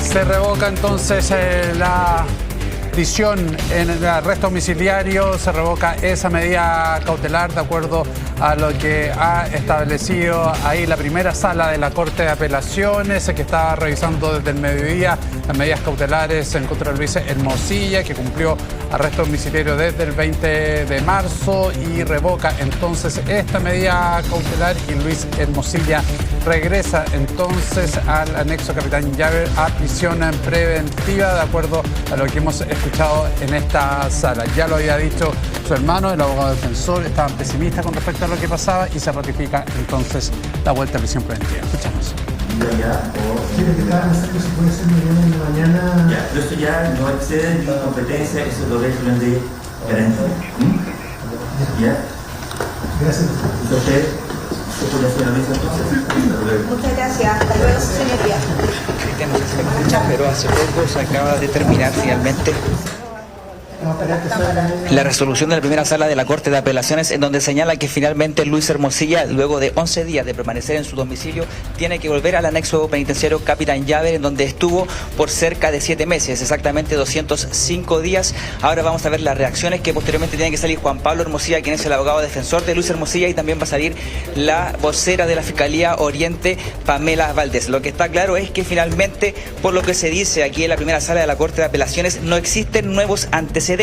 Se revoca entonces la prisión en el arresto domiciliario, se revoca esa medida cautelar de acuerdo a lo que ha establecido ahí la primera sala de la Corte de Apelaciones, que está revisando desde el mediodía las medidas cautelares en contra de Luis Hermosilla, que cumplió arresto domiciliario desde el 20 de marzo y revoca entonces esta medida cautelar y Luis Hermosilla regresa entonces al anexo Capitán Llaver a prisión preventiva de acuerdo a lo que hemos escuchado en esta sala. Ya lo había dicho su hermano, el abogado defensor, estaban pesimistas con respecto a lo que pasaba y se ratifica entonces la vuelta a prisión preventiva. Escuchamos. ¿Quiere que cada mensaje se puede hacer mañana en la mañana? Ya, pero esto ya no excede mi competencia, eso lo régimen de garantía. ¿Ya? Gracias. Entonces, ¿se puede hacer la mesa entonces? Muchas gracias. Hasta luego, señoría. Cristian, no sé si me escuchan, pero hace poco se acaba de terminar finalmente la resolución de la primera sala de la Corte de Apelaciones, en donde señala que finalmente Luis Hermosilla, luego de 11 días de permanecer en su domicilio, tiene que volver al anexo penitenciario Capitán Llaver, en donde estuvo por cerca de 7 meses, exactamente 205 días. Ahora vamos a ver las reacciones que posteriormente tiene que salir Juan Pablo Hermosilla, quien es el abogado defensor de Luis Hermosilla, y también va a salir la vocera de la Fiscalía Oriente, Pamela Valdés. Lo que está claro es que finalmente, por lo que se dice aquí en la primera sala de la Corte de Apelaciones, no existen nuevos antecedentes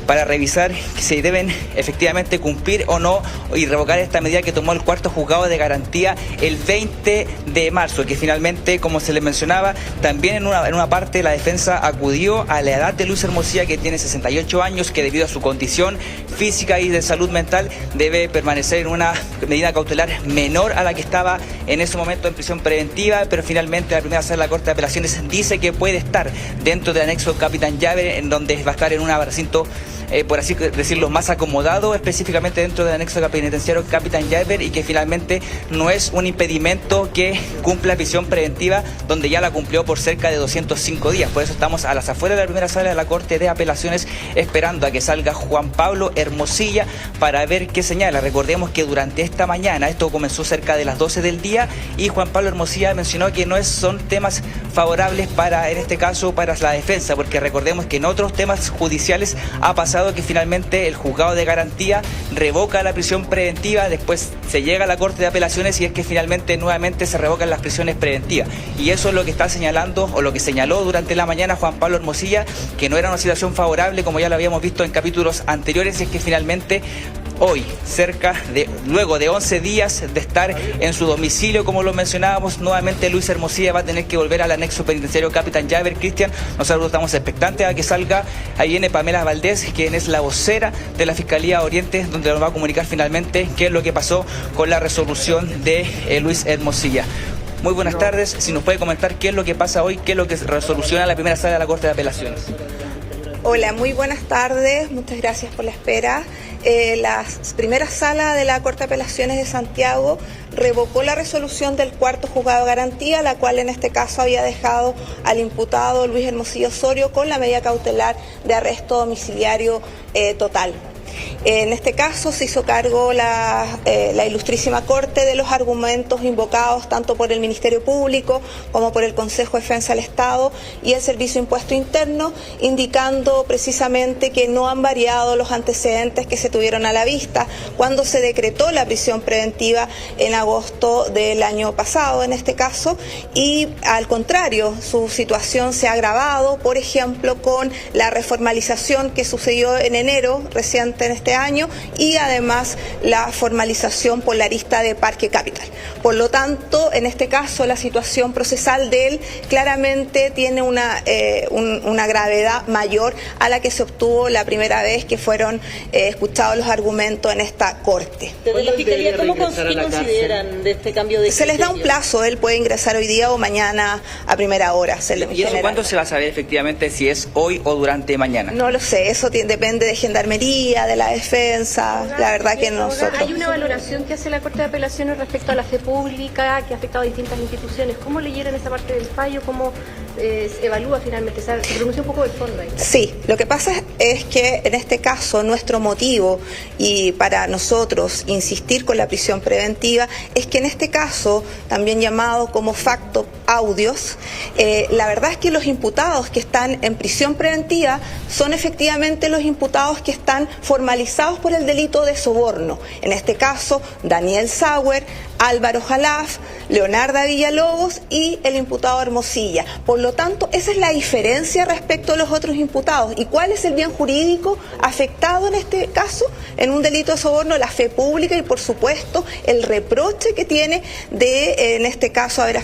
para revisar si deben efectivamente cumplir o no y revocar esta medida que tomó el cuarto juzgado de garantía el 20 de marzo, que finalmente, como se le mencionaba, también en una parte la defensa acudió a la edad de Luis Hermosilla, que tiene 68 años, que debido a su condición física y de salud mental debe permanecer en una medida cautelar menor a la que estaba en ese momento en prisión preventiva, pero finalmente la primera sala de la Corte de Apelaciones dice que puede estar dentro del anexo Capitán Llaver, en donde va a estar en un recinto, por así decirlo, más acomodado, específicamente dentro del anexo penitenciario Capitán Llaver, y que finalmente no es un impedimento que cumpla prisión preventiva, donde ya la cumplió por cerca de 205 días. Por eso estamos a las afueras de la primera sala de la Corte de Apelaciones esperando a que salga Juan Pablo Hermosilla para ver qué señala. Recordemos que durante esta mañana, esto comenzó cerca de las 12 del día, y Juan Pablo Hermosilla mencionó que son temas favorables para, en este caso, para la defensa, porque recordemos que en otros temas judiciales ha pasado que finalmente el juzgado de garantía revoca la prisión preventiva, después se llega a la Corte de Apelaciones y es que finalmente nuevamente se revocan las prisiones preventivas. Y eso es lo que está señalando, o lo que señaló durante la mañana Juan Pablo Hermosilla, que no era una situación favorable, como ya lo habíamos visto en capítulos anteriores, y es que finalmente hoy, luego de 11 días de estar en su domicilio, como lo mencionábamos, nuevamente Luis Hermosilla va a tener que volver al anexo penitenciario Capitán Llaver. Cristian, nosotros estamos expectantes a que salga. Ahí viene Pamela Valdés, quien es la vocera de la Fiscalía Oriente, donde nos va a comunicar finalmente qué es lo que pasó con la resolución de Luis Hermosilla. Muy buenas tardes. Si nos puede comentar qué es lo que pasa hoy, qué es lo que resoluciona la primera sala de la Corte de Apelaciones. Hola, muy buenas tardes. Muchas gracias por la espera. La primera sala de la Corte de Apelaciones de Santiago revocó la resolución del cuarto juzgado de garantía, la cual en este caso había dejado al imputado Luis Hermosilla Osorio con la medida cautelar de arresto domiciliario total. En este caso se hizo cargo la Ilustrísima Corte de los argumentos invocados tanto por el Ministerio Público como por el Consejo de Defensa del Estado y el Servicio de Impuesto Interno, indicando precisamente que no han variado los antecedentes que se tuvieron a la vista cuando se decretó la prisión preventiva en agosto del año pasado, en este caso, y al contrario, su situación se ha agravado, por ejemplo, con la reformalización que sucedió en enero reciente en este año, y además la formalización polarista de Parque Capital. Por lo tanto, en este caso, la situación procesal de él claramente tiene una gravedad mayor a la que se obtuvo la primera vez que fueron escuchados los argumentos en esta Corte. Desde la Fiscalía, ¿qué consideran de este cambio de criterio? Se les da un plazo, él puede ingresar hoy día o mañana a primera hora. ¿Y eso cuándo se va a saber efectivamente si es hoy o durante mañana? No lo sé, eso depende de Gendarmería, de la defensa. La verdad que nosotros... Hay una valoración que hace la Corte de Apelaciones respecto a la fe pública que ha afectado a distintas instituciones. ¿Cómo leyeron esa parte del fallo? ¿Cómo se evalúa finalmente? Se pronuncia un poco del fondo ahí. Sí, lo que pasa es que en este caso nuestro motivo y para nosotros insistir con la prisión preventiva es que en este caso, también llamado como facto audios, la verdad es que los imputados que están en prisión preventiva son efectivamente los imputados que están formalizados por el delito de soborno. En este caso, Daniel Sauer, Álvaro Jalaf, Leonarda Villalobos y el imputado Hermosilla. Por lo tanto, esa es la diferencia respecto a los otros imputados. ¿Y cuál es el bien jurídico afectado en este caso? En un delito de soborno, la fe pública y, por supuesto, el reproche que tiene de, en este caso, haber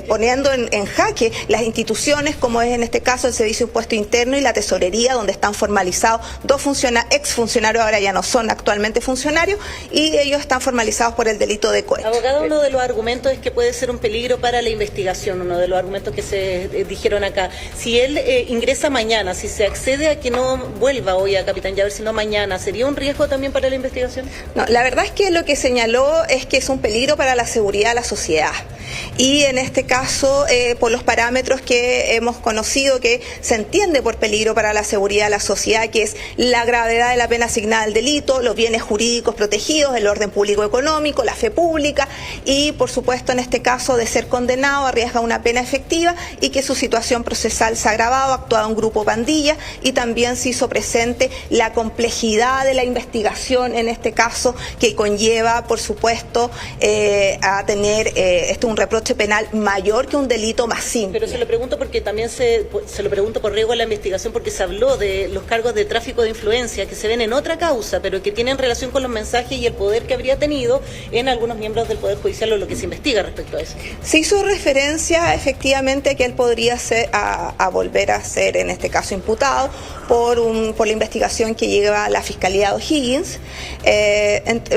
poniendo en jaque las instituciones, como es en este caso el Servicio de Impuesto Interno y la Tesorería, donde están formalizados dos exfuncionarios, ahora ya no son actualmente funcionarios, y ellos están formalizados por el delito de cohecho. Abogado, uno de los argumentos es que puede ser un peligro para la investigación, uno de los argumentos que se dijeron acá. Si él ingresa mañana, si se accede a que no vuelva hoy a Capitán Llaver, sino mañana, ¿sería un riesgo también para la investigación? No, la verdad es que lo que señaló es que es un peligro para la seguridad de la sociedad. Y en este caso, por los parámetros que hemos conocido, que se entiende por peligro para la seguridad de la sociedad, que es la gravedad de la pena asignada al delito, los bienes jurídicos protegidos, el orden público económico, la fe pública y, por supuesto, en este caso, de ser condenado, arriesga una pena efectiva y que su situación procesal se ha agravado, ha actuado un grupo pandilla y también se hizo presente la complejidad de la investigación, en este caso, que conlleva, por supuesto, a tener un reproche penal mayor que un delito más simple. Pero se lo pregunto porque también se lo pregunto por riesgo a la investigación, porque se habló de los cargos de tráfico de influencia que se ven en otra causa, pero que tienen relación con los mensajes y el poder que habría tenido en algunos miembros del Poder Judicial o lo que se investiga respecto a eso. Se hizo referencia efectivamente que él podría a volver a ser, en este caso, imputado por la investigación que lleva la Fiscalía de O'Higgins.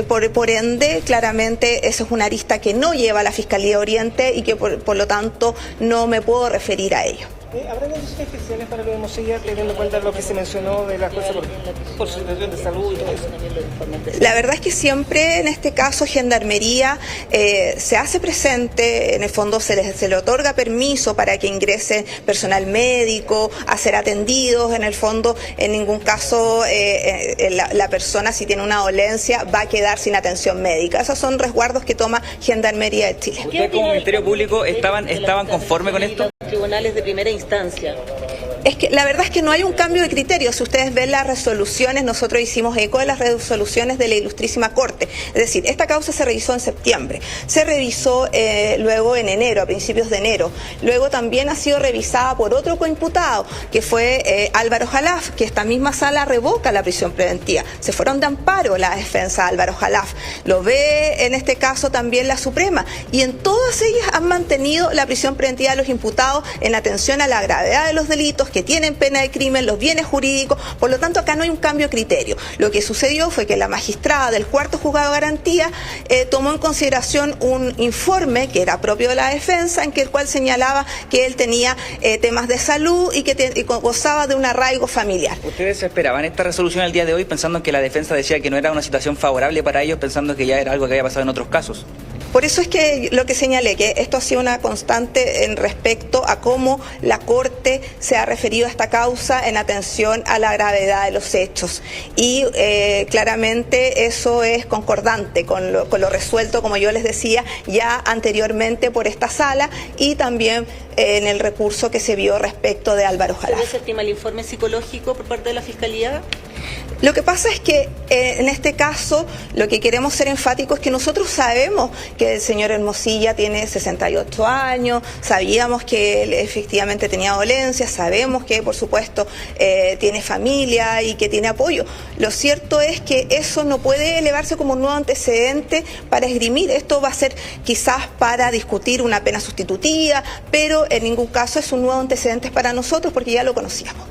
Por ende, claramente, eso es una arista que no lleva la Fiscalía Oriente y que por lo tanto no me puedo referir a ello. ¿Habrá condiciones especiales para lo de Hermosilla, teniendo en cuenta lo que se mencionó de las cosas por su situación de salud y todo eso? La verdad es que siempre en este caso Gendarmería se hace presente, en el fondo se le otorga permiso para que ingrese personal médico a ser atendidos, en el fondo en ningún caso la persona, si tiene una dolencia, va a quedar sin atención médica. Esos son resguardos que toma Gendarmería de Chile. ¿Ustedes como Ministerio Público estaban conformes con esto? Tribunales de primera instancia. Es que la verdad es que no hay un cambio de criterio. Si ustedes ven las resoluciones, nosotros hicimos eco de las resoluciones de la Ilustrísima Corte. Es decir, esta causa se revisó en septiembre, se revisó luego en enero, a principios de enero. Luego también ha sido revisada por otro coimputado, que fue Álvaro Jalaf, que esta misma sala revoca la prisión preventiva. Se fueron de amparo la defensa de Álvaro Jalaf. Lo ve en este caso también la Suprema. Y en todas ellas han mantenido la prisión preventiva de los imputados en atención a la gravedad de los delitos, que tienen pena de crimen, los bienes jurídicos. Por lo tanto, acá no hay un cambio de criterio. Lo que sucedió fue que la magistrada del cuarto juzgado de garantía tomó en consideración un informe que era propio de la defensa, en el cual señalaba que él tenía temas de salud y que gozaba de un arraigo familiar. ¿Ustedes esperaban esta resolución el día de hoy pensando que la defensa decía que no era una situación favorable para ellos, pensando que ya era algo que había pasado en otros casos? Por eso es que lo que señalé, que esto ha sido una constante en respecto a cómo la Corte se ha referido a esta causa en atención a la gravedad de los hechos. Y claramente eso es concordante con lo resuelto, como yo les decía, ya anteriormente por esta sala y también en el recurso que se vio respecto de Álvaro Jalaf. ¿Se estima el informe psicológico por parte de la Fiscalía? Lo que pasa es que en este caso lo que queremos ser enfáticos es que nosotros sabemos que el señor Hermosilla tiene 68 años, sabíamos que él efectivamente tenía dolencias, sabemos que por supuesto tiene familia y que tiene apoyo. Lo cierto es que eso no puede elevarse como un nuevo antecedente para esgrimir. Esto va a ser quizás para discutir una pena sustitutiva, pero en ningún caso es un nuevo antecedente para nosotros porque ya lo conocíamos.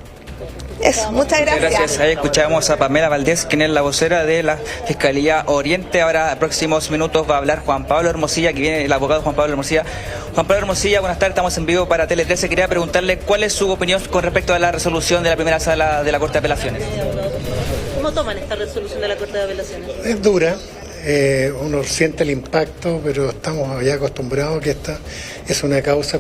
Eso, muchas gracias. Gracias. Ahí escuchamos a Pamela Valdés, quien es la vocera de la Fiscalía Oriente. Ahora, en próximos minutos, va a hablar Juan Pablo Hermosilla, que viene el abogado Juan Pablo Hermosilla. Juan Pablo Hermosilla, buenas tardes, estamos en vivo para Tele 13. Quería preguntarle cuál es su opinión con respecto a la resolución de la primera sala de la Corte de Apelaciones. ¿Cómo toman esta resolución de la Corte de Apelaciones? Es dura, uno siente el impacto, pero estamos ya acostumbrados que esta es una causa